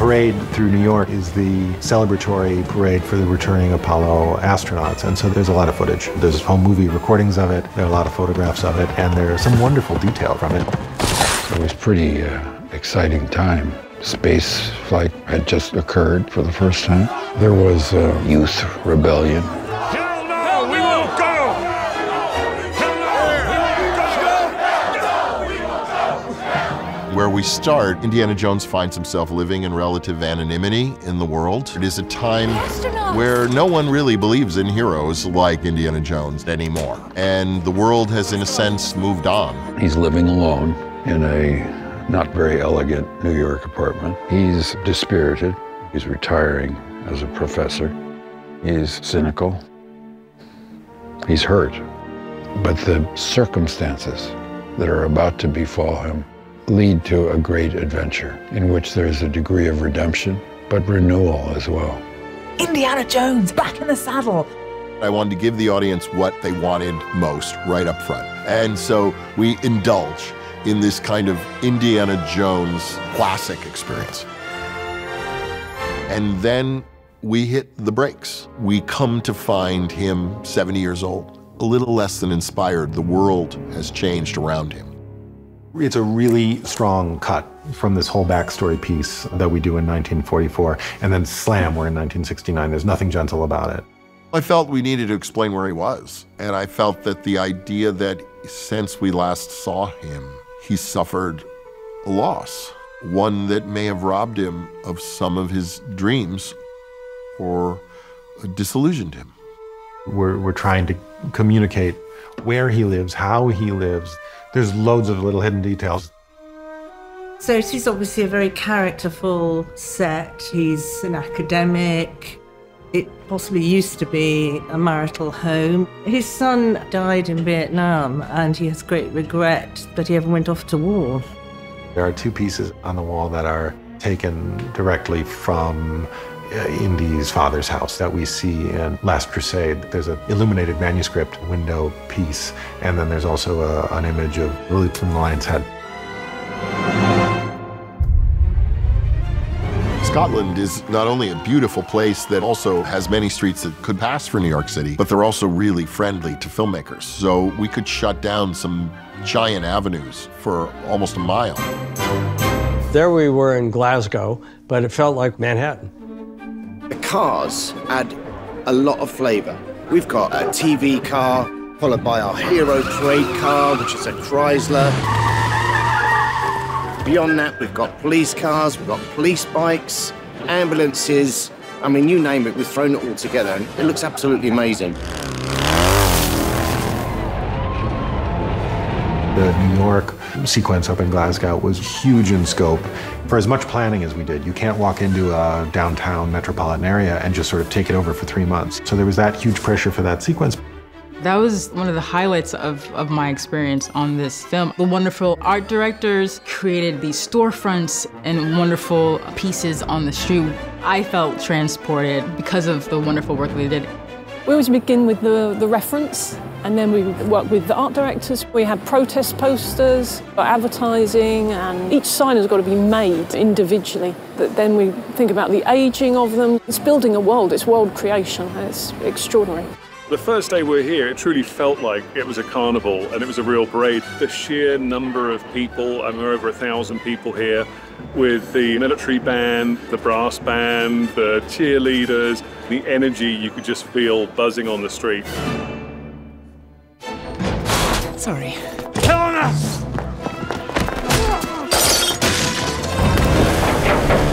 parade through New York is the celebratory parade for the returning Apollo astronauts, and so there's a lot of footage. There's home movie recordings of it, there are a lot of photographs of it, and there's some wonderful detail from it. It was pretty exciting time. Space flight had just occurred for the first time. There was youth rebellion. Hell no, we won't go! Where we start, Indiana Jones finds himself living in relative anonymity in the world. It is a time where no one really believes in heroes like Indiana Jones anymore. And the world has, in a sense, moved on. He's living alone in a not very elegant New York apartment. He's dispirited. He's retiring as a professor. He's cynical. He's hurt. But the circumstances that are about to befall him lead to a great adventure in which there's a degree of redemption, but renewal as well. Indiana Jones, back in the saddle. I wanted to give the audience what they wanted most right up front. And so we indulge in this kind of Indiana Jones classic experience. And then we hit the brakes. We come to find him 70 years old, a little less than inspired. The world has changed around him. It's a really strong cut from this whole backstory piece that we do in 1944, and then slam, we're in 1969. There's nothing gentle about it. I felt we needed to explain where he was, and I felt that the idea that since we last saw him, he suffered a loss, one that may have robbed him of some of his dreams or disillusioned him. We're trying to communicate where he lives, how he lives. There's loads of little hidden details. So it is obviously a very characterful set. He's an academic. It possibly used to be a marital home. His son died in Vietnam, and he has great regret that he ever went off to war. There are two pieces on the wall that are taken directly from Indy's father's house that we see in Last Crusade. There's an illuminated manuscript window piece, and then there's also an image of Lily from the Lion's Head. Scotland is not only a beautiful place that also has many streets that could pass for New York City, but they're also really friendly to filmmakers. So we could shut down some giant avenues for almost a mile. There we were in Glasgow, but it felt like Manhattan. The cars add a lot of flavour. We've got a TV car, followed by our hero parade car, which is a Chrysler. Beyond that, we've got police cars, we've got police bikes, ambulances. I mean, you name it, we've thrown it all together, and it looks absolutely amazing. The New York sequence up in Glasgow was huge in scope. For as much planning as we did, you can't walk into a downtown metropolitan area and just sort of take it over for 3 months. So there was that huge pressure for that sequence. That was one of the highlights of my experience on this film. The wonderful art directors created these storefronts and wonderful pieces on the street. I felt transported because of the wonderful work they did. We always begin with the reference, and then we work with the art directors. We had protest posters, advertising, and each sign has got to be made individually. But then we think about the aging of them. It's building a world, it's world creation, and it's extraordinary. The first day we were here, it truly felt like it was a carnival and it was a real parade. The sheer number of people, and there are over 1,000 people here, with the military band, the brass band, the cheerleaders, the energy you could just feel buzzing on the street. Sorry. Killing us!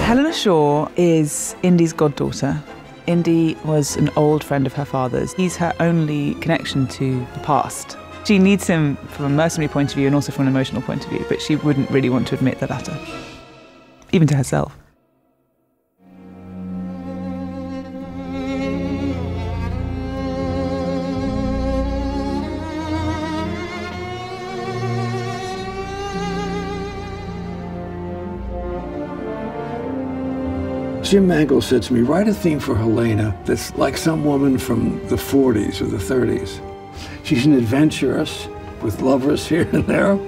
Helena Shaw is Indy's goddaughter. Indy was an old friend of her father's. He's her only connection to the past. She needs him from a mercenary point of view and also from an emotional point of view, but she wouldn't really want to admit the latter, even to herself. Jim Mangold said to me, write a theme for Helena that's like some woman from the 40s or the 30s. She's an adventuress with lovers here and there,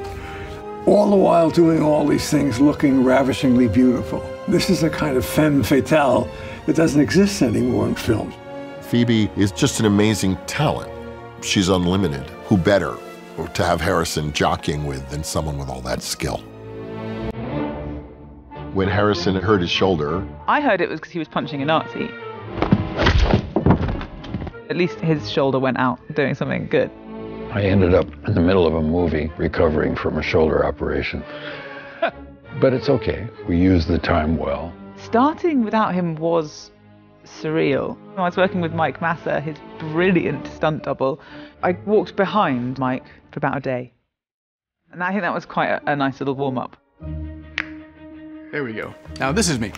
all the while doing all these things looking ravishingly beautiful. This is a kind of femme fatale that doesn't exist anymore in film. Phoebe is just an amazing talent. She's unlimited. Who better to have Harrison jockeying with than someone with all that skill? When Harrison hurt his shoulder, I heard it was because he was punching a Nazi. At least his shoulder went out doing something good. I ended up in the middle of a movie recovering from a shoulder operation. But it's okay. We used the time well. Starting without him was surreal. I was working with Mike Masser, his brilliant stunt double. I walked behind Mike for about a day. And I think that was quite a nice little warm-up. There we go. Now this is me.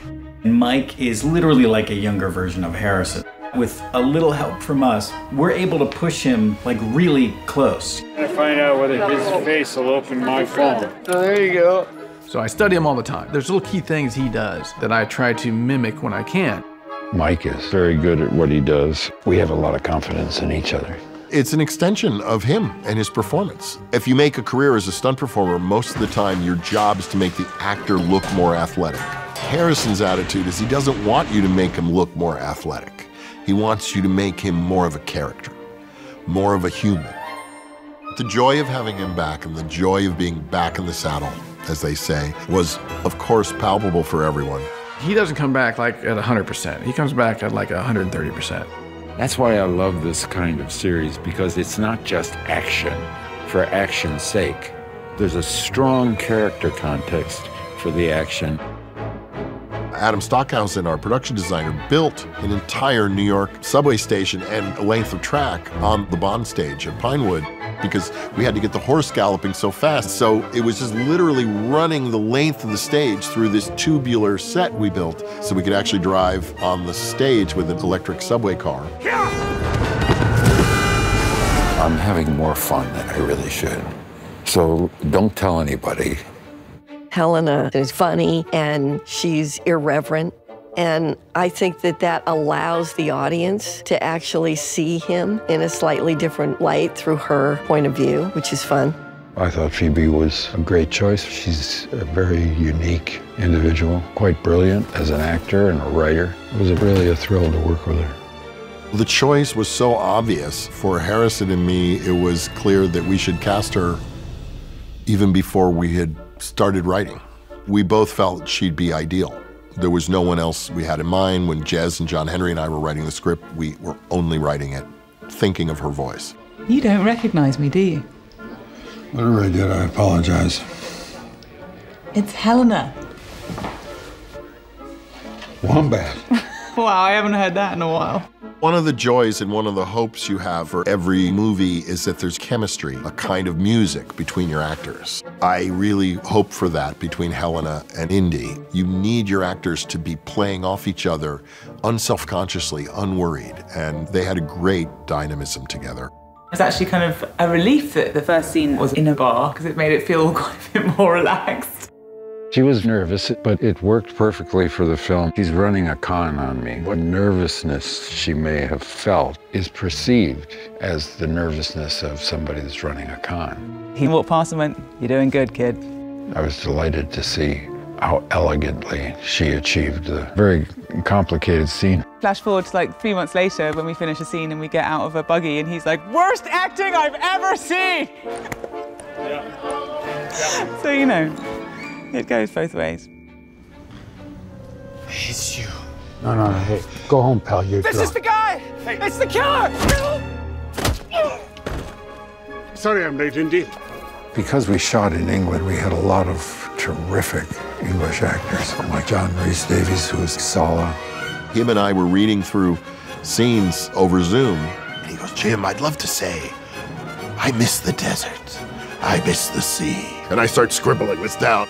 Mike is literally like a younger version of Harrison. With a little help from us, we're able to push him like really close. I find out whether his face will open my phone. Oh, there you go. So I study him all the time. There's little key things he does that I try to mimic when I can. Mike is very good at what he does. We have a lot of confidence in each other. it's an extension of him and his performance. If you make a career as a stunt performer, most of the time your job is to make the actor look more athletic. Harrison's attitude is he doesn't want you to make him look more athletic. He wants you to make him more of a character, more of a human. The joy of having him back and the joy of being back in the saddle, as they say, was, of course, palpable for everyone. He doesn't come back like at 100%. He comes back at like 130%. That's why I love this kind of series, because it's not just action for action's sake. There's a strong character context for the action. Adam Stockhausen, our production designer, built an entire New York subway station and a length of track on the Bond stage at Pinewood because we had to get the horse galloping so fast. So it was just literally running the length of the stage through this tubular set we built so we could actually drive on the stage with an electric subway car. I'm having more fun than I really should. So don't tell anybody. Helena is funny and she's irreverent. And I think that that allows the audience to actually see him in a slightly different light through her point of view, which is fun. I thought Phoebe was a great choice. She's a very unique individual, quite brilliant as an actor and a writer. It was really a thrill to work with her. The choice was so obvious for Harrison and me, it was clear that we should cast her even before we had started writing. We both felt she'd be ideal. There was no one else we had in mind. When Jez and John Henry and I were writing the script, we were only writing it, thinking of her voice. You don't recognize me, do you? Whatever I did, I apologize. It's Helena. Wombat. Wow, I haven't heard that in a while. One of the joys and one of the hopes you have for every movie is that there's chemistry, a kind of music between your actors. I really hope for that between Helena and Indy. You need your actors to be playing off each other unselfconsciously, unworried, and they had a great dynamism together. It was actually kind of a relief that the first scene was in a bar because it made it feel quite a bit more relaxed. She was nervous, but it worked perfectly for the film. She's running a con on me. What nervousness she may have felt is perceived as the nervousness of somebody that's running a con. He walked past and went, "You're doing good, kid." I was delighted to see how elegantly she achieved the very complicated scene. Flash forward to like 3 months later when we finish a scene and we get out of a buggy and he's like, "Worst acting I've ever seen!" So, you know, it goes both ways. It's you. No, hey, go home, pal. You're This drunk. is the guy! It's the killer! Sorry I'm late, Indy. Because we shot in England, we had a lot of terrific English actors, like John Rhys-Davies, who was Sala. Him and I were reading through scenes over Zoom, and he goes, "Jim, I'd love to say, I miss the desert. I miss the sea." And I start scribbling this down.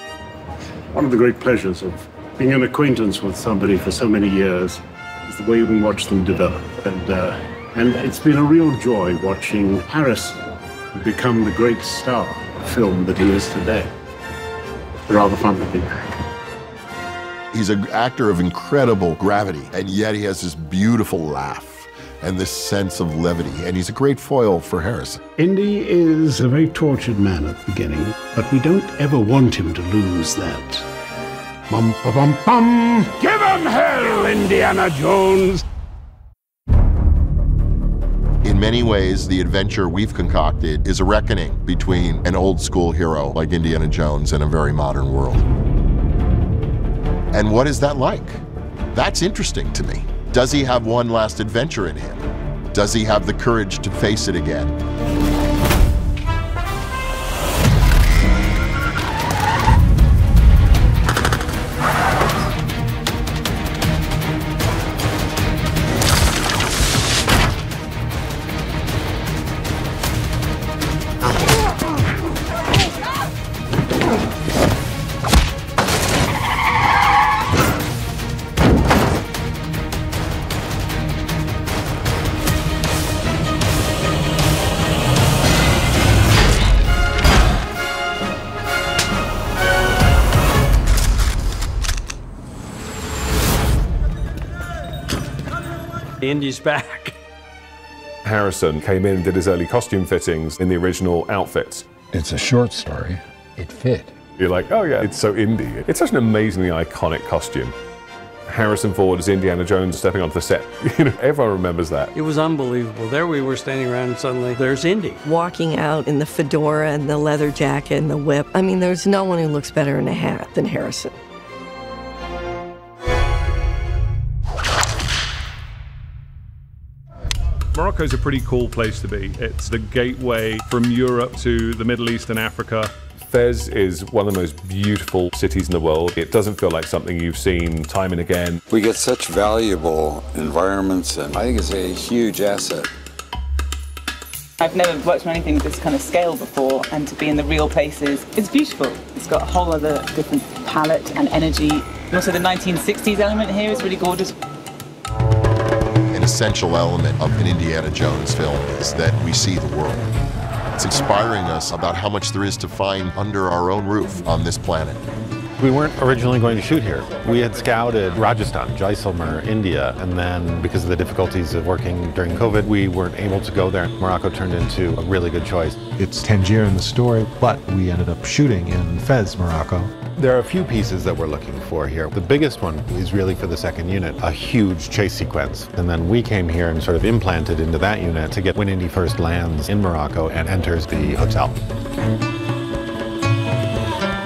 One of the great pleasures of being an acquaintance with somebody for so many years is the way you can watch them develop. And it's been a real joy watching Harrison become the great star of film that he is today. Rather fun to be back. He's an actor of incredible gravity, and yet he has this beautiful laugh and this sense of levity, and he's a great foil for Harrison. Indy is a very tortured man at the beginning, but we don't ever want him to lose that Bum, ba, bum, bum. Give 'em hell, Indiana Jones! In many ways, the adventure we've concocted is a reckoning between an old school hero like Indiana Jones and a very modern world. And what is that like? That's interesting to me. Does he have one last adventure in him? Does he have the courage to face it again? Indy's back. Harrison came in and did his early costume fittings in the original outfits. It's a short story. It fit. You're like, oh yeah, it's so Indy. It's such an amazingly iconic costume. Harrison Ford as Indiana Jones stepping onto the set. You know, everyone remembers that. It was unbelievable. There we were standing around and suddenly there's Indy. Walking out in the fedora and the leather jacket and the whip. I mean, there's no one who looks better in a hat than Harrison. Morocco's a pretty cool place to be. It's the gateway from Europe to the Middle East and Africa. Fez is one of the most beautiful cities in the world. It doesn't feel like something you've seen time and again. We get such valuable environments, and I think it's a huge asset. I've never worked on anything of this kind of scale before, and to be in the real places, it's beautiful. It's got a whole other different palette and energy. And also the 1960s element here is really gorgeous. An essential element of an Indiana Jones film is that we see the world. It's inspiring us about how much there is to find under our own roof on this planet. We weren't originally going to shoot here. We had scouted Rajasthan, Jaisalmer, India, and then because of the difficulties of working during COVID, we weren't able to go there. Morocco turned into a really good choice. It's Tangier in the story, but we ended up shooting in Fez, Morocco. There are a few pieces that we're looking for here. The biggest one is really for the second unit, a huge chase sequence. And then we came here and sort of implanted into that unit to get when Indy first lands in Morocco and enters the hotel.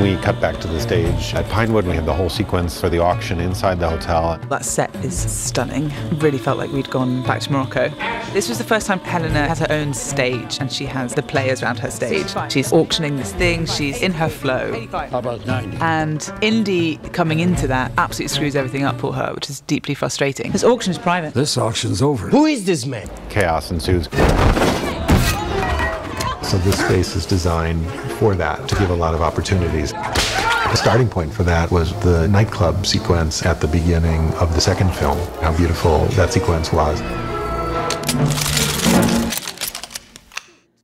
We cut back to the stage at Pinewood. We have the whole sequence for the auction inside the hotel. That set is stunning. It really felt like we'd gone back to Morocco. This was the first time Helena has her own stage and she has the players around her stage. She's auctioning this thing, she's in her flow. How about 90? And Indy coming into that absolutely screws everything up for her, which is deeply frustrating. This auction is private. This auction's over. Who is this man? Chaos ensues. So this space is designed for that, to give a lot of opportunities. The starting point for that was the nightclub sequence at the beginning of the second film, how beautiful that sequence was.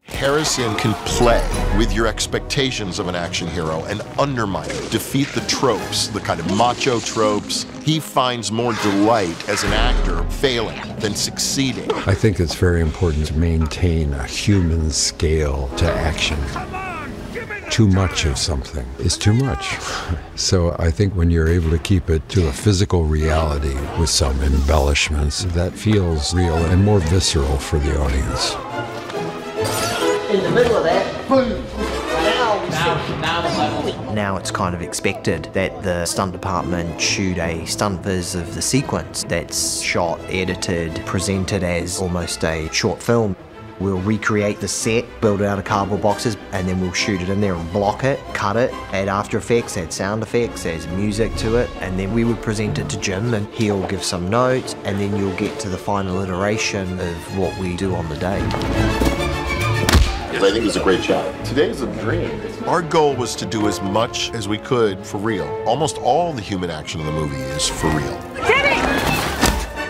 Harrison can play with your expectations of an action hero and undermine it, defeat the tropes, the kind of macho tropes. He finds more delight as an actor failing than succeeding. I think it's very important to maintain a human scale to action. Too much of something is too much. So I think when you're able to keep it to a physical reality with some embellishments, that feels real and more visceral for the audience. In the middle of that, boom! Now it's kind of expected that the stunt department shoot a stunt viz of the sequence that's shot, edited, presented as almost a short film. We'll recreate the set, build it out of cardboard boxes, and then we'll shoot it in there and block it, cut it, add After Effects, add sound effects, add music to it, and then we would present it to Jim and he'll give some notes, and then you'll get to the final iteration of what we do on the day. I think it was a great job. Today's a dream. Our goal was to do as much as we could for real. Almost all the human action in the movie is for real.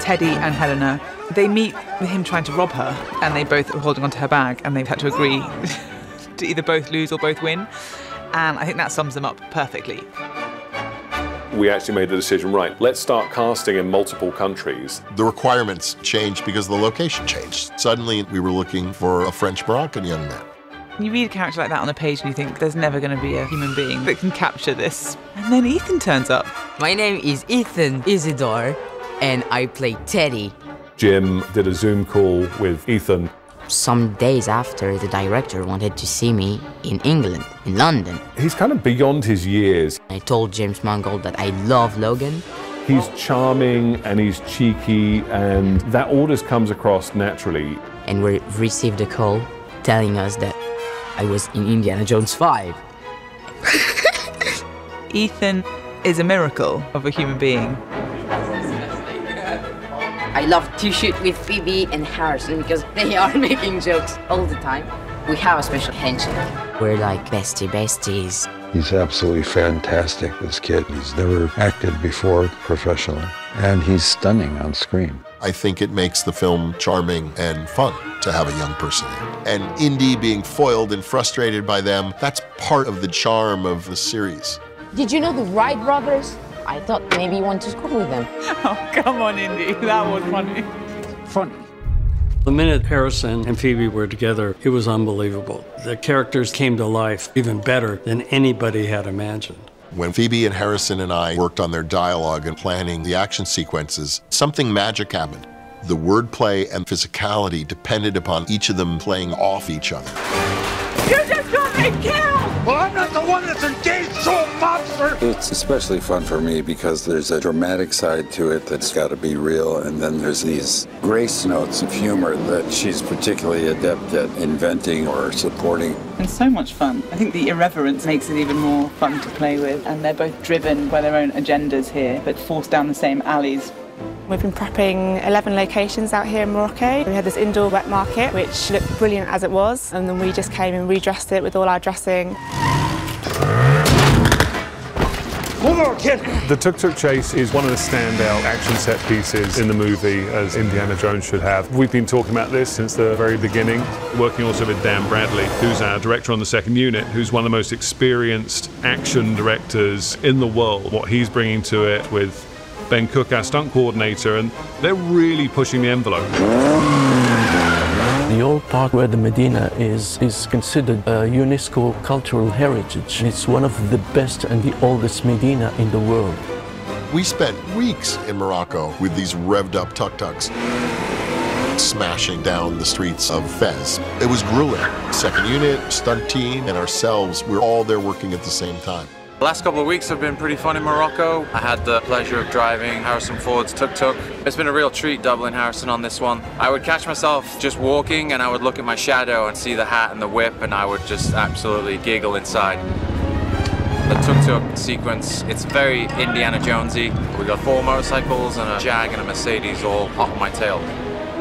Teddy and Helena, they meet with him trying to rob her, and they both are holding onto her bag, and they've had to agree to either both lose or both win. And I think that sums them up perfectly. We actually made the decision, right, let's start casting in multiple countries. The requirements changed because the location changed. Suddenly, we were looking for a French Moroccan young man. You read a character like that on a page and you think there's never going to be a human being that can capture this. And then Ethan turns up. My name is Ethan Isidore, and I play Teddy. Jim did a Zoom call with Ethan. Some days after, the director wanted to see me in England, in London. He's kind of beyond his years. I told James Mangold that I love Logan. He's charming and he's cheeky, and that all just comes across naturally. And we received a call telling us that I was in Indiana Jones 5. Ethan is a miracle of a human being. I love to shoot with Phoebe and Harrison because they are making jokes all the time. We have a special handshake. We're like besties. He's absolutely fantastic, this kid. He's never acted before professionally, and he's stunning on screen. I think it makes the film charming and fun to have a young person in. And Indy being foiled and frustrated by them, that's part of the charm of the series. Did you know the Wright brothers? I thought maybe you want to school with them. Oh, come on, Indy. That was funny. Funny. The minute Harrison and Phoebe were together, it was unbelievable. The characters came to life even better than anybody had imagined. When Phoebe and Harrison and I worked on their dialogue and planning the action sequences, something magic happened. The wordplay and physicality depended upon each of them playing off each other. You just got me killed! Well, I'm not the one that's engaged to a monster! It's especially fun for me because there's a dramatic side to it that's got to be real, and then there's these grace notes of humor that she's particularly adept at inventing or supporting. It's so much fun. I think the irreverence makes it even more fun to play with, and they're both driven by their own agendas here, but forced down the same alleys. We've been prepping 11 locations out here in Morocco. We had this indoor wet market, which looked brilliant as it was, and then we just came and redressed it with all our dressing. Hold on, kid! The tuk-tuk chase is one of the standout action set pieces in the movie, as Indiana Jones should have. We've been talking about this since the very beginning, working also with Dan Bradley, who's our director on the second unit, who's one of the most experienced action directors in the world. What he's bringing to it with Ben Cook, our stunt coordinator, and they're really pushing the envelope. The old part where the Medina is considered a UNESCO cultural heritage. It's one of the best and the oldest Medina in the world. We spent weeks in Morocco with these revved up tuk-tuks, smashing down the streets of Fez. It was grueling. Second unit, stunt team, and ourselves, we're all there working at the same time. The last couple of weeks have been pretty fun in Morocco. I had the pleasure of driving Harrison Ford's tuk-tuk. It's been a real treat doubling Harrison on this one. I would catch myself just walking and I would look at my shadow and see the hat and the whip and I would just absolutely giggle inside. The tuk-tuk sequence, it's very Indiana Jonesy. We got 4 motorcycles and a Jag and a Mercedes all hot on my tail.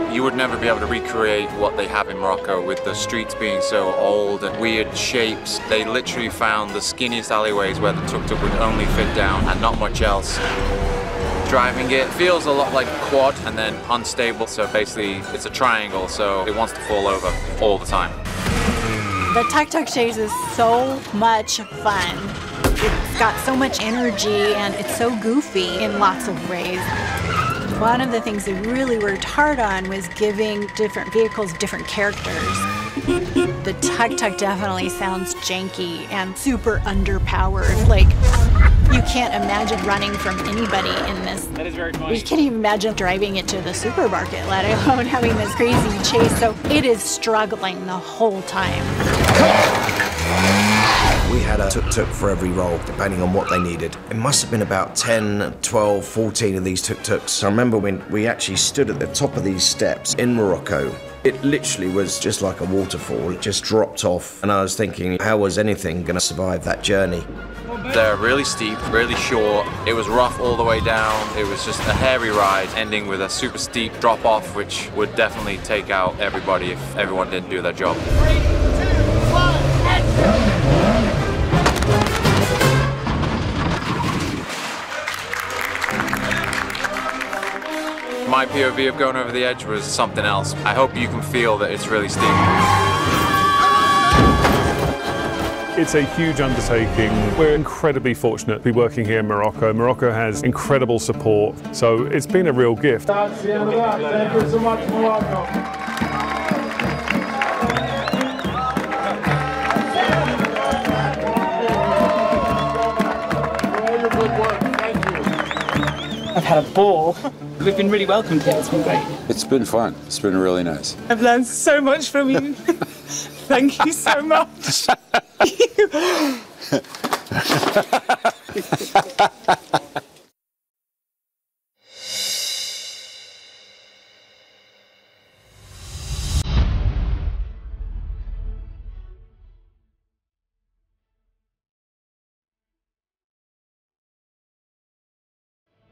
You would never be able to recreate what they have in Morocco with the streets being so old and weird shapes. They literally found the skinniest alleyways where the tuk-tuk would only fit down and not much else. Driving it feels a lot like a quad and then unstable, so basically it's a triangle, so it wants to fall over all the time. The tuk-tuk chase is so much fun. It's got so much energy and it's so goofy in lots of ways. One of the things they really worked hard on was giving different vehicles different characters. The tuk-tuk definitely sounds janky and super underpowered. Like, you can't imagine running from anybody in this. That is very funny. You can't even imagine driving it to the supermarket, let alone having this crazy chase. So it is struggling the whole time. We had a tuk-tuk for every role, depending on what they needed. It must have been about 10, 12, 14 of these tuk-tuks. I remember when we actually stood at the top of these steps in Morocco. It literally was just like a waterfall. It just dropped off. And I was thinking, how was anything going to survive that journey? They're really steep, really short. It was rough all the way down. It was just a hairy ride, ending with a super steep drop-off, which would definitely take out everybody if everyone didn't do their job. 3, 2, 1, action! My POV of going over the edge was something else. I hope you can feel that it's really steep. It's a huge undertaking. We're incredibly fortunate to be working here in Morocco. Morocco has incredible support, so it's been a real gift. Thank you so much, Morocco. had a ball. We've been really welcomed here. It's been great. It's been fun. It's been really nice. I've learned so much from you. Thank you so much.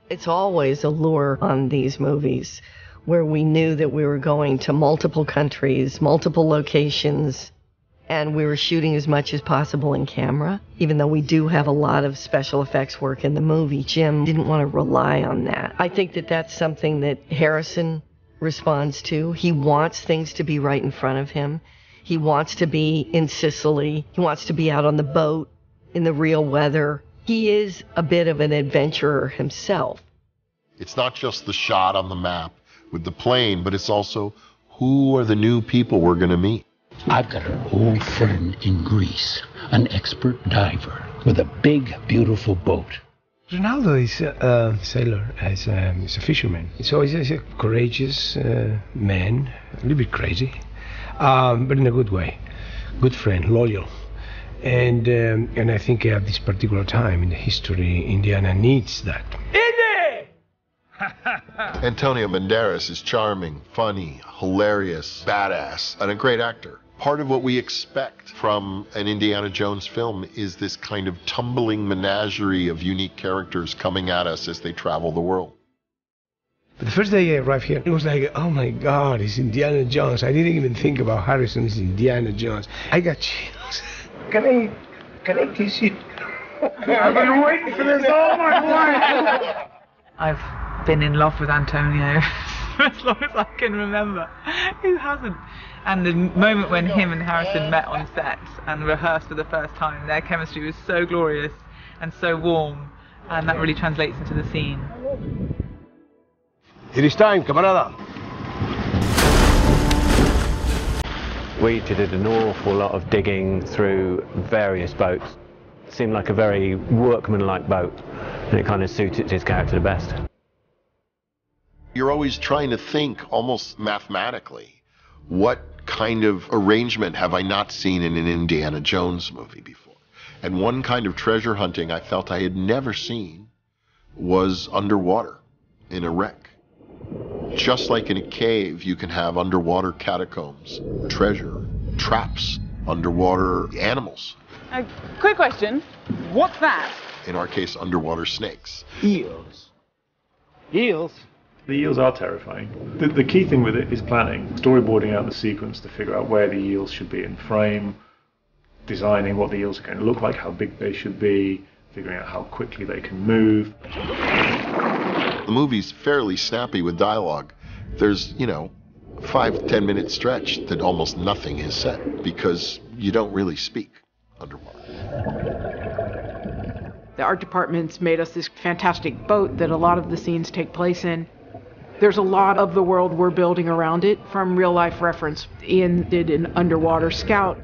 It's always a lure on these movies where we knew that we were going to multiple countries, multiple locations, and we were shooting as much as possible in camera. Even though we do have a lot of special effects work in the movie, Jim didn't want to rely on that. I think that that's something that Harrison responds to. He wants things to be right in front of him. He wants to be in Sicily. He wants to be out on the boat in the real weather. He is a bit of an adventurer himself. It's not just the shot on the map with the plane, but it's also who are the new people we're going to meet. I've got an old friend in Greece, an expert diver with a big, beautiful boat. Ronaldo is a sailor, he's a fisherman. So he's a courageous man, a little bit crazy, but in a good way. Good friend, loyal. And I think at this particular time in the history, Indiana needs that. Antonio Banderas is charming, funny, hilarious, badass, and a great actor. Part of what we expect from an Indiana Jones film is this kind of tumbling menagerie of unique characters coming at us as they travel the world. But the first day I arrived here, it was like, oh my God, it's Indiana Jones. I didn't even think about Harrison's Indiana Jones. I got chills. Can I kiss you? I've been waiting for this all my life. I've been in love with Antonio for as long as I can remember. Who hasn't? And the moment when him and Harrison met on set and rehearsed for the first time, their chemistry was so glorious and so warm, and that really translates into the scene. It is time, camarada. We did an awful lot of digging through various boats. It seemed like a very workmanlike boat, and it kind of suited his character the best. You're always trying to think almost mathematically, what kind of arrangement have I not seen in an Indiana Jones movie before? And one kind of treasure hunting I felt I had never seen was underwater in a wreck. Just like in a cave, you can have underwater catacombs, treasure, traps, underwater animals. Quick question, what's that? In our case, underwater snakes. Eels. Eels? The eels are terrifying. The key thing with it is planning, storyboarding out the sequence to figure out where the eels should be in frame, designing what the eels are going to look like, how big they should be, figuring out how quickly they can move. The movie's fairly snappy with dialogue. There's, 5-10 minute stretch that almost nothing is said because you don't really speak underwater. The art department's made us this fantastic boat that a lot of the scenes take place in. There's a lot of the world we're building around it from real life reference. Ian did an underwater scout.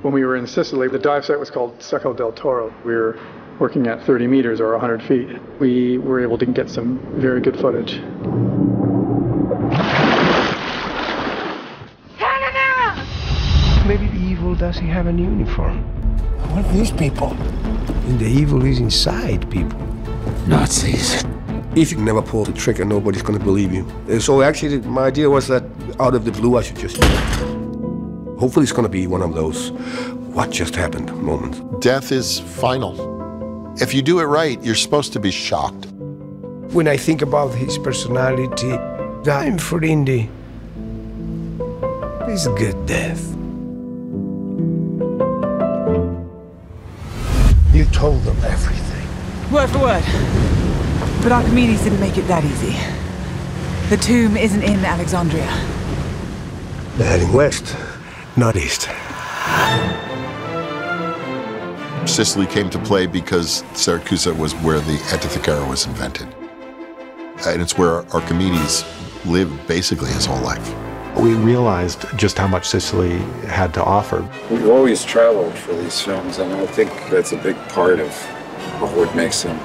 When we were in Sicily, the dive site was called Secco del Toro. We were working at 30 meters or 100 feet. We were able to get some very good footage. Maybe the evil doesn't have a uniform. What are these people? And the evil is inside people. Nazis. If you never pull the trigger, nobody's going to believe you. So actually, my idea was that out of the blue, I should just... Hopefully it's going to be one of those what just happened moments. Death is final. If you do it right, you're supposed to be shocked. When I think about his personality, dying for Indy is a good death. You told them everything. Word for word. But Archimedes didn't make it that easy. The tomb isn't in Alexandria. They're heading west, not east. Sicily came to play because Syracuse was where the Antikythera was invented. And it's where Archimedes lived basically his whole life. We realized just how much Sicily had to offer. We've always traveled for these films, and I think that's a big part of what makes them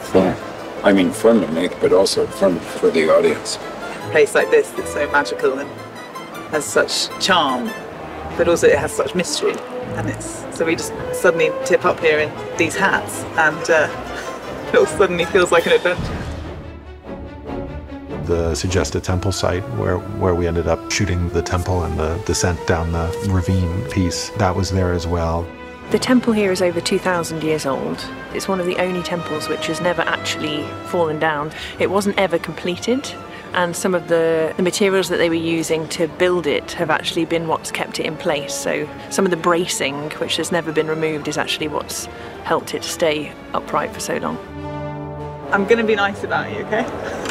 fun. I mean, fun to make, but also fun for the audience. A place like this that's so magical and has such charm, but also it has such mystery. And so we just suddenly tip up here in these hats, and it all suddenly feels like an adventure. The suggested temple site where we ended up shooting the temple and the descent down the ravine piece, that was there as well. The temple here is over 2,000 years old. It's one of the only temples which has never actually fallen down. It wasn't ever completed, and some of the materials that they were using to build it have actually been what's kept it in place. So some of the bracing, which has never been removed, is actually what's helped it stay upright for so long. I'm going to be nice about you, okay?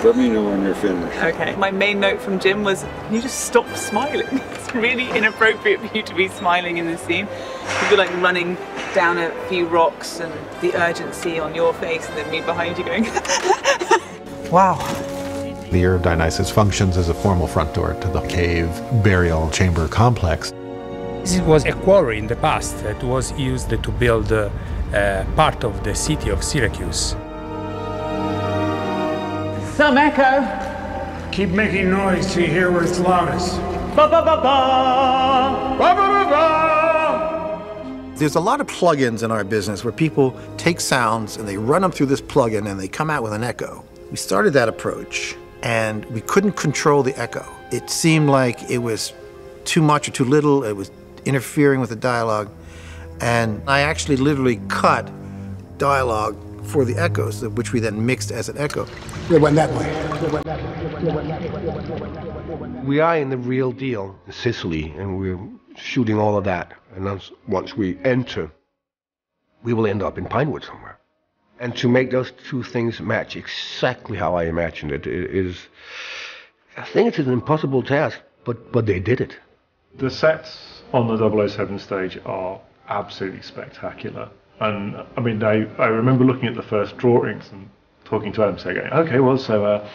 Let me know when you're finished. Okay. My main note from Jim was, can you just stop smiling? It's really inappropriate for you to be smiling in this scene. You'd be like running down a few rocks and the urgency on your face, and then me behind you going, wow. The Ear of Dionysus functions as a formal front door to the cave burial chamber complex. This was a quarry in the past that was used to build part of the city of Syracuse. Some echo. Keep making noise till you hear where it's loudest. Ba ba ba ba. Ba ba ba ba. There's a lot of plugins in our business where people take sounds and they run them through this plugin and they come out with an echo. We started that approach and we couldn't control the echo. It seemed like it was too much or too little. It was interfering with the dialogue. And I actually literally cut dialogue for the echoes, which we then mixed as an echo. It went that way. We are in the real deal, Sicily, and we're shooting all of that. And once we enter, we will end up in Pinewood somewhere. And to make those two things match exactly how I imagined it is, I think it's an impossible task, but they did it. The sets on the 007 stage are absolutely spectacular. And I mean, I remember looking at the first drawings and talking to Adam, saying, okay, well, so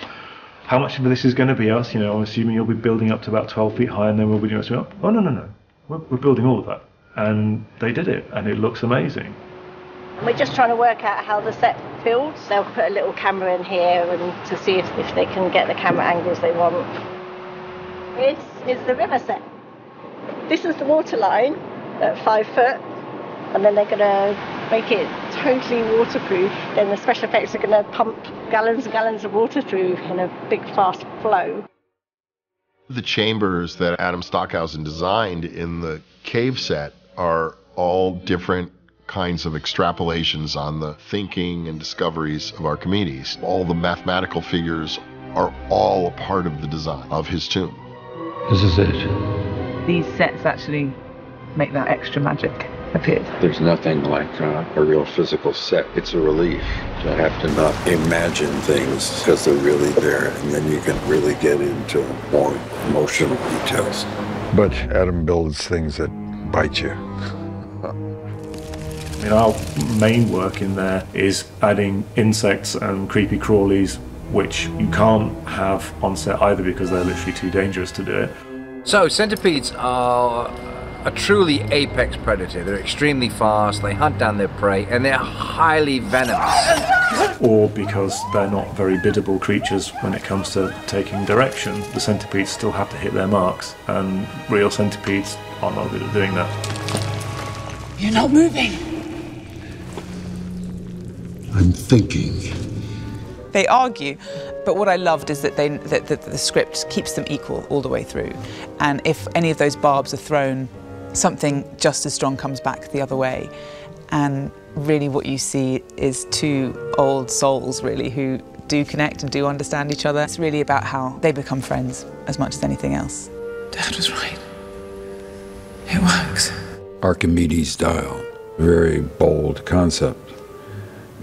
how much of this is going to be us? You know, I'm assuming you'll be building up to about 12 feet high and then we'll be doing it. Oh, no. We're building all of that. And they did it, and it looks amazing. We're just trying to work out how the set builds. They'll put a little camera in here and to see if they can get the camera angles they want. It's the river set. This is the water line at 5 foot, and then they're going to make it totally waterproof. Then the special effects are going to pump gallons and gallons of water through in a big fast flow. The chambers that Adam Stockhausen designed in the cave set are all different kinds of extrapolations on the thinking and discoveries of Archimedes. All the mathematical figures are all a part of the design of his tomb. This is it. These sets actually make that extra magic appear. There's nothing like a real physical set. It's a relief to have to not imagine things because they're really there, and then you can really get into more emotional details. But Adam builds things that bite you. I mean, our main work in there is adding insects and creepy crawlies, which you can't have on set either because they're literally too dangerous to do it. So centipedes are a truly apex predator. They're extremely fast, they hunt down their prey, and they're highly venomous. Or because they're not very biddable creatures when it comes to taking direction. The centipedes still have to hit their marks, and real centipedes are not good at doing that. You're not moving. I'm thinking. They argue, but what I loved is that the script keeps them equal all the way through. And if any of those barbs are thrown, something just as strong comes back the other way. And really what you see is two old souls, really, who do connect and do understand each other. It's really about how they become friends as much as anything else. Dad was right. It works. Archimedes dial. Very bold concept.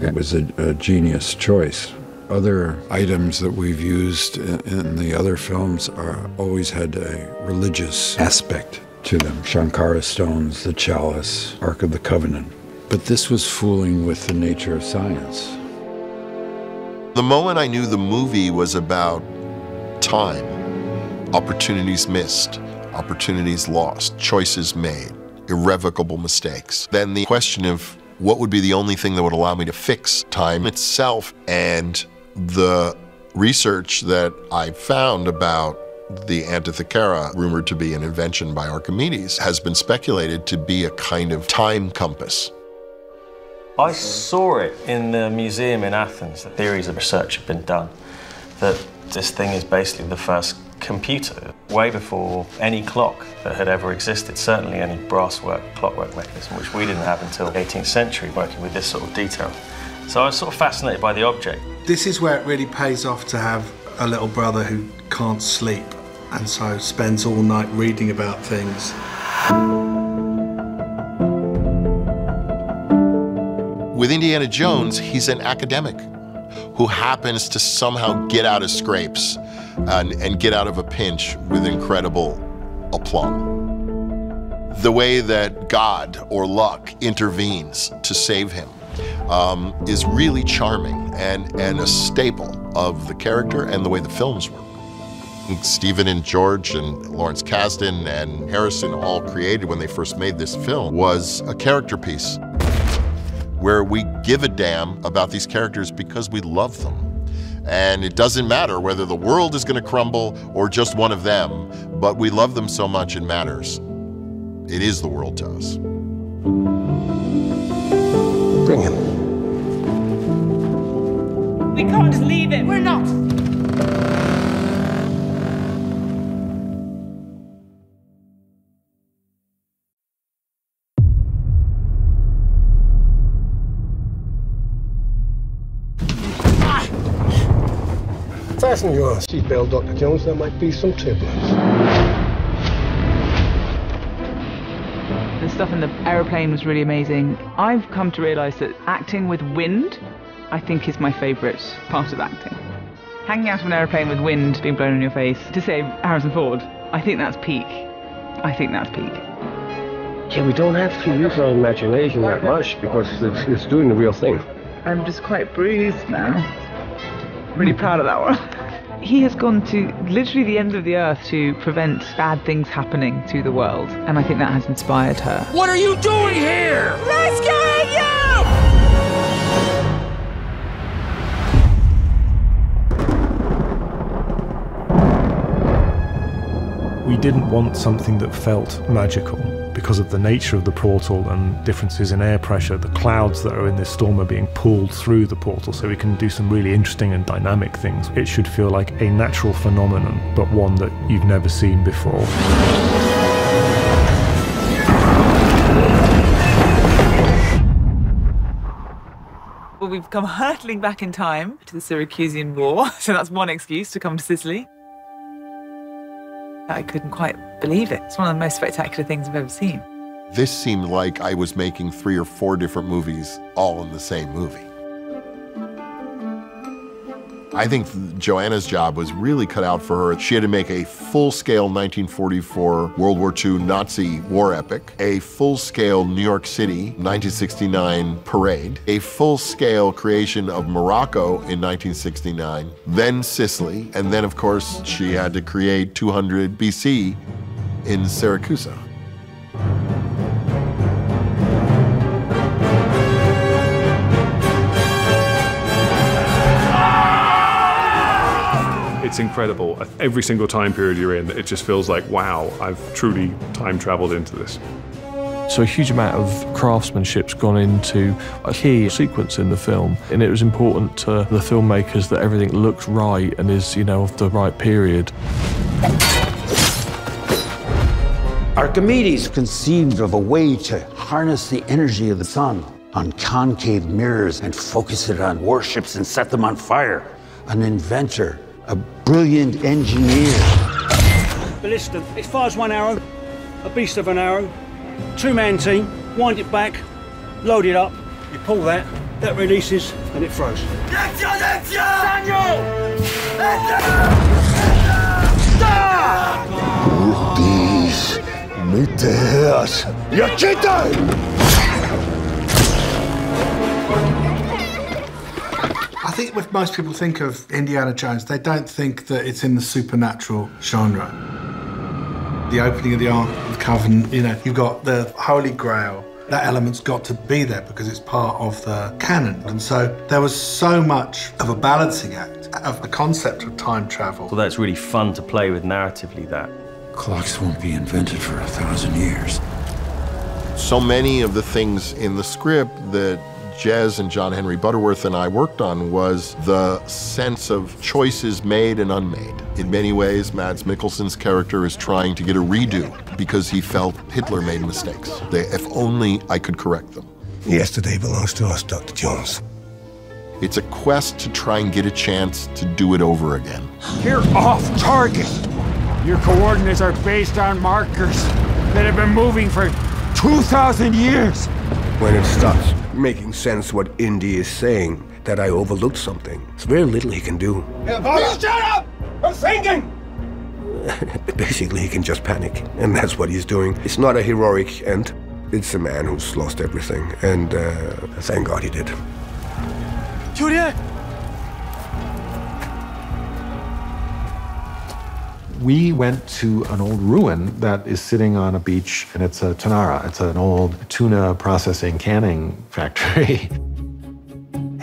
It was a genius choice. Other items that we've used in the other films are always had a religious aspect to them. Shankara stones, the chalice, Ark of the Covenant. But this was fooling with the nature of science. The moment I knew the movie was about time, opportunities missed, opportunities lost, choices made, irrevocable mistakes, then the question of what would be the only thing that would allow me to fix time itself and The research that I found about the Antithekera, rumored to be an invention by Archimedes, has been speculated to be a kind of time compass. I saw it in the museum in Athens. Theories of research have been done that this thing is basically the first computer, way before any clock that had ever existed, certainly any brasswork, clockwork mechanism, which we didn't have until the 18th century, working with this sort of detail. So I was sort of fascinated by the object. This is where it really pays off to have a little brother who can't sleep and so spends all night reading about things. With Indiana Jones, he's an academic who happens to somehow get out of scrapes and get out of a pinch with incredible aplomb. The way that God or luck intervenes to save him is really charming and a staple of the character and the way the films work. Stephen and George and Lawrence Kasdan and Harrison all created when they first made this film was a character piece where we give a damn about these characters because we love them. And it doesn't matter whether the world is going to crumble or just one of them, but we love them so much it matters. It is the world to us. Bring him. We can't just leave it. We're not. Fasten your seatbelt, Dr. Jones. There might be some turbulence. The stuff in the aeroplane was really amazing. I've come to realise that acting with wind, I think, is my favourite part of acting. Hanging out of an aeroplane with wind being blown in your face to save Harrison Ford, I think that's peak. I think that's peak. Yeah, we don't have to use our imagination that much because it's doing the real thing. I'm just quite bruised now. Really proud of that one. He has gone to literally the end of the earth to prevent bad things happening to the world, and I think that has inspired her. What are you doing here? Rescuing you! We didn't want something that felt magical because of the nature of the portal and differences in air pressure. The clouds that are in this storm are being pulled through the portal, so we can do some really interesting and dynamic things. It should feel like a natural phenomenon, but one that you've never seen before. Well, we've come hurtling back in time to the Syracusan War, so that's one excuse to come to Sicily. I couldn't quite believe it. It's one of the most spectacular things I've ever seen. This seemed like I was making 3 or 4 different movies all in the same movie. I think Joanna's job was really cut out for her. She had to make a full-scale 1944 World War II Nazi war epic, a full-scale New York City 1969 parade, a full-scale creation of Morocco in 1969, then Sicily, and then, of course, she had to create 200 BC in Syracuse. It's incredible. Every single time period you're in, it just feels like, wow, I've truly time traveled into this. So a huge amount of craftsmanship's gone into a key sequence in the film, and it was important to the filmmakers that everything looks right and is, you know, of the right period. Archimedes conceived of a way to harness the energy of the sun on concave mirrors and focus it on warships and set them on fire. An inventor, a brilliant engineer. Ballista, it fires 1 arrow, a beast of an arrow, 2-man team, wind it back, load it up, you pull that releases, and it throws. These meteors, I think if most people think of Indiana Jones, they don't think that it's in the supernatural genre. The opening of the Ark of the Covenant, you know, you've got the Holy Grail, That element's got to be there because it's part of the canon. And so there was so much of a balancing act of the concept of time travel. Although it's really fun to play with narratively, that. Clocks won't be invented for 1,000 years. So many of the things in the script that Jez and John Henry Butterworth and I worked on was the sense of choices made and unmade. In many ways, Mads Mikkelsen's character is trying to get a redo because he felt Hitler made mistakes. If only I could correct them. Yesterday belongs to us, Dr. Jones. It's a quest to try and get a chance to do it over again. You're off target. Your coordinates are based on markers that have been moving for 2,000 years. When it starts making sense what Indy is saying, that I overlooked something, there's very little he can do. Shut up! I'm thinking! Basically, he can just panic, and that's what he's doing. It's not a heroic end. It's a man who's lost everything, and thank God he did. Juliet! We went to an old ruin that is sitting on a beach, and it's a Tanara. It's an old tuna processing canning factory.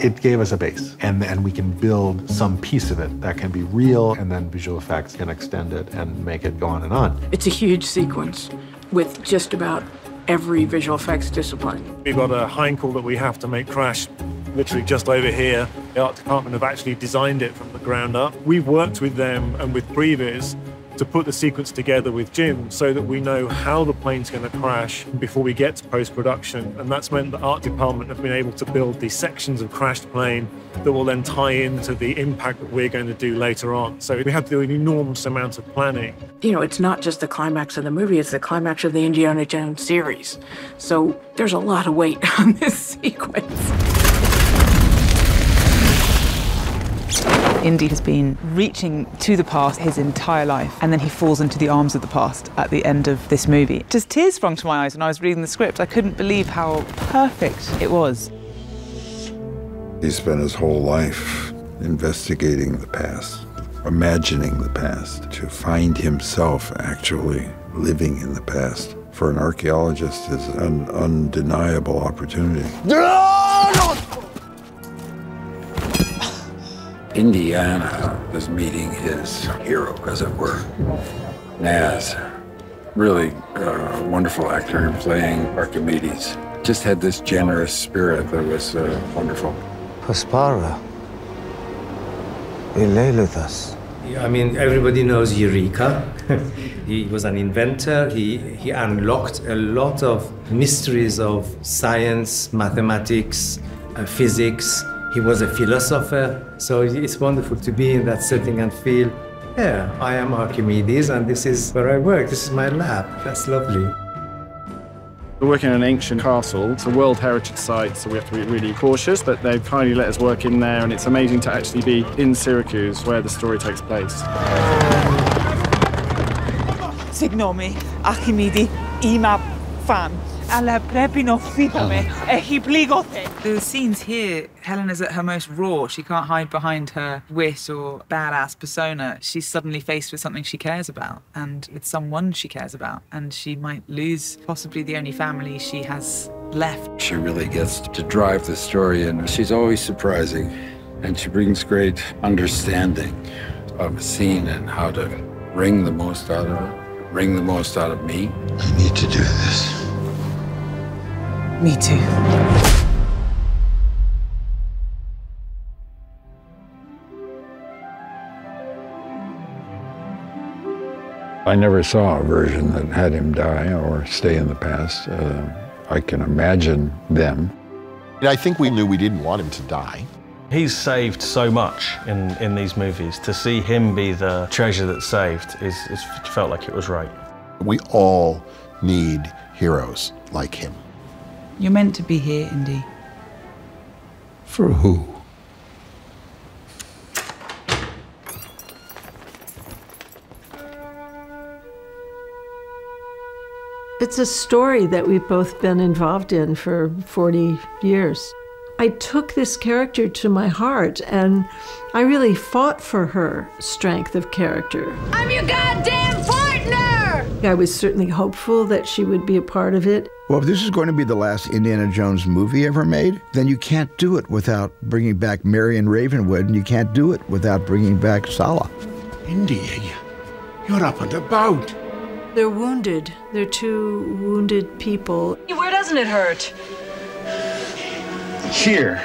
It gave us a base, and we can build some piece of it that can be real, and then visual effects can extend it and make it go on and on. It's a huge sequence with just about every visual effects discipline. We've got a Heinkel that we have to make crash literally just over here. The art department have actually designed it from the ground up. We've worked with them and with Previs to put the sequence together with Jim so that we know how the plane's going to crash before we get to post-production. And that's meant the art department have been able to build these sections of crashed plane that will then tie into the impact that we're going to do later on. So we have to do an enormous amount of planning. You know, it's not just the climax of the movie, it's the climax of the Indiana Jones series. So there's a lot of weight on this sequence. Indy has been reaching to the past his entire life, and then he falls into the arms of the past at the end of this movie. Just tears sprung to my eyes when I was reading the script. I couldn't believe how perfect it was. He spent his whole life investigating the past, imagining the past, to find himself actually living in the past. For an archaeologist, is an undeniable opportunity. Indiana was meeting his hero, as it were. Naz, really a wonderful actor playing Archimedes. Just had this generous spirit that was wonderful. Prospera, Eleuthus. I mean, everybody knows Eureka. He was an inventor. He unlocked a lot of mysteries of science, mathematics, physics. He was a philosopher, so it's wonderful to be in that setting and feel, yeah, I am Archimedes and this is where I work, this is my lab. That's lovely. We're working in an ancient castle. It's a World Heritage Site, so we have to be really cautious, but they've kindly let us work in there, and it's amazing to actually be in Syracuse, where the story takes place. Signomi, Archimedi, ima fan. The scenes here, Helena's at her most raw. She can't hide behind her wit or badass persona. She's suddenly faced with something she cares about, and with someone she cares about, and she might lose possibly the only family she has left. She really gets to drive the story, and she's always surprising, and she brings great understanding of a scene and how to wring the most out of it, wring the most out of me. I need to do this. Me too. I never saw a version that had him die or stay in the past. I can imagine them. I think we knew we didn't want him to die. He's saved so much in these movies. To see him be the treasure that's saved it felt like it was right. We all need heroes like him. You're meant to be here, Indy. For who? It's a story that we've both been involved in for 40 years. I took this character to my heart, and I really fought for her strength of character. I'm your goddamn partner! I was certainly hopeful that she would be a part of it. Well, if this is going to be the last Indiana Jones movie ever made, then you can't do it without bringing back Marion Ravenwood, and you can't do it without bringing back Sala. Indy, you're up and about. They're wounded. They're two wounded people. Where doesn't it hurt? Here.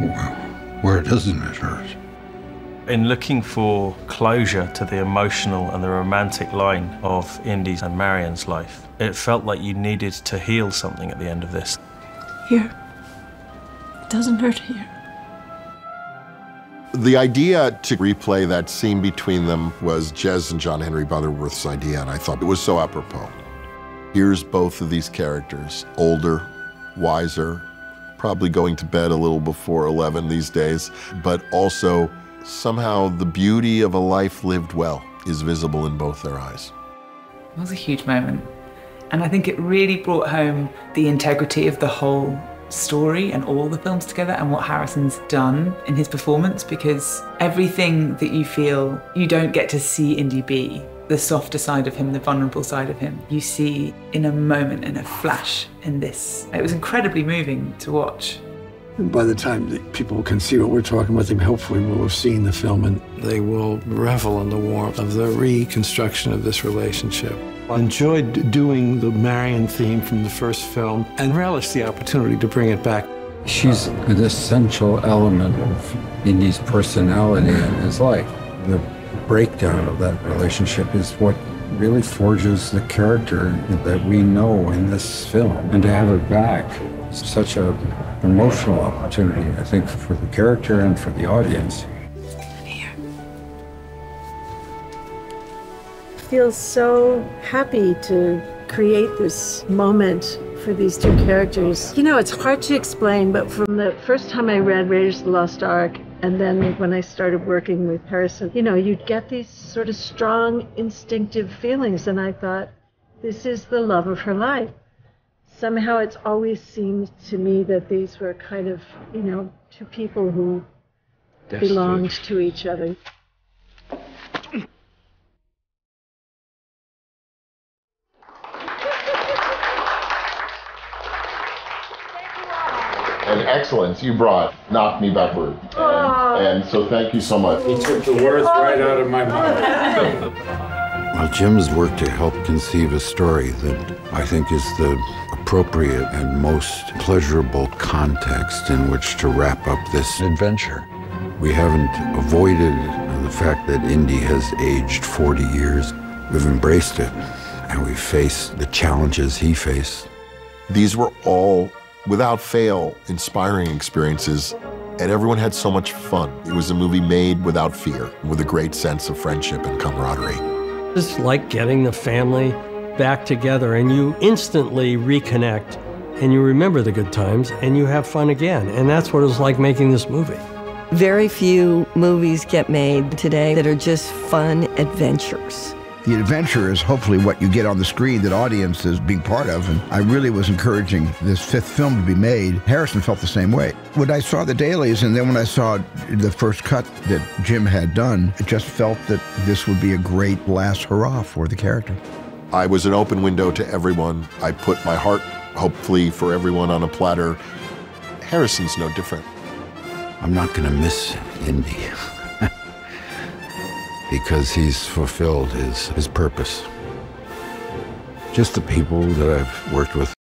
Well, where doesn't it hurt? In looking for closure to the emotional and the romantic line of Indy's and Marion's life, it felt like you needed to heal something at the end of this. Here. It doesn't hurt here. The idea to replay that scene between them was Jez and John Henry Butterworth's idea, and I thought it was so apropos. Here's both of these characters, older, wiser, probably going to bed a little before 11 these days, but also somehow the beauty of a life lived well is visible in both their eyes. It was a huge moment. And I think it really brought home the integrity of the whole story and all the films together and what Harrison's done in his performance, because everything that you feel you don't get to see Indy be, the softer side of him, the vulnerable side of him, you see in a moment, in a flash in this. It was incredibly moving to watch. By the time that people can see what we're talking about, they hopefully will have seen the film and they will revel in the warmth of the reconstruction of this relationship. I enjoyed doing the Marion theme from the first film and relished the opportunity to bring it back. She's an essential element of Indy's personality and his life. The breakdown of that relationship is what really forges the character that we know in this film. And to have her back is such an emotional opportunity, I think, for the character and for the audience. I feel so happy to create this moment for these two characters. You know, it's hard to explain, but from the first time I read Raiders of the Lost Ark, and then when I started working with Harrison, you know, you'd get these sort of strong, instinctive feelings, and I thought, this is the love of her life. Somehow it's always seemed to me that these were kind of, you know, two people who belonged to each other. And excellence you brought knocked me backward. And so thank you so much. He took the words right out of my mouth. Well, Jim's worked to help conceive a story that I think is the appropriate and most pleasurable context in which to wrap up this adventure. We haven't avoided the fact that Indy has aged 40 years. We've embraced it, and we've faced the challenges he faced. These were all, without fail, inspiring experiences, and everyone had so much fun. It was a movie made without fear, with a great sense of friendship and camaraderie. It's like getting the family back together, and you instantly reconnect, and you remember the good times, and you have fun again. And that's what it's like making this movie. Very few movies get made today that are just fun adventures. The adventure is hopefully what you get on the screen that audience is being part of, and I really was encouraging this fifth film to be made. Harrison felt the same way. When I saw the dailies and then when I saw the first cut that Jim had done, it just felt that this would be a great last hurrah for the character. I was an open window to everyone. I put my heart, hopefully, for everyone on a platter. Harrison's no different. I'm not going to miss Indy. Because he's fulfilled his purpose. Just the people that I've worked with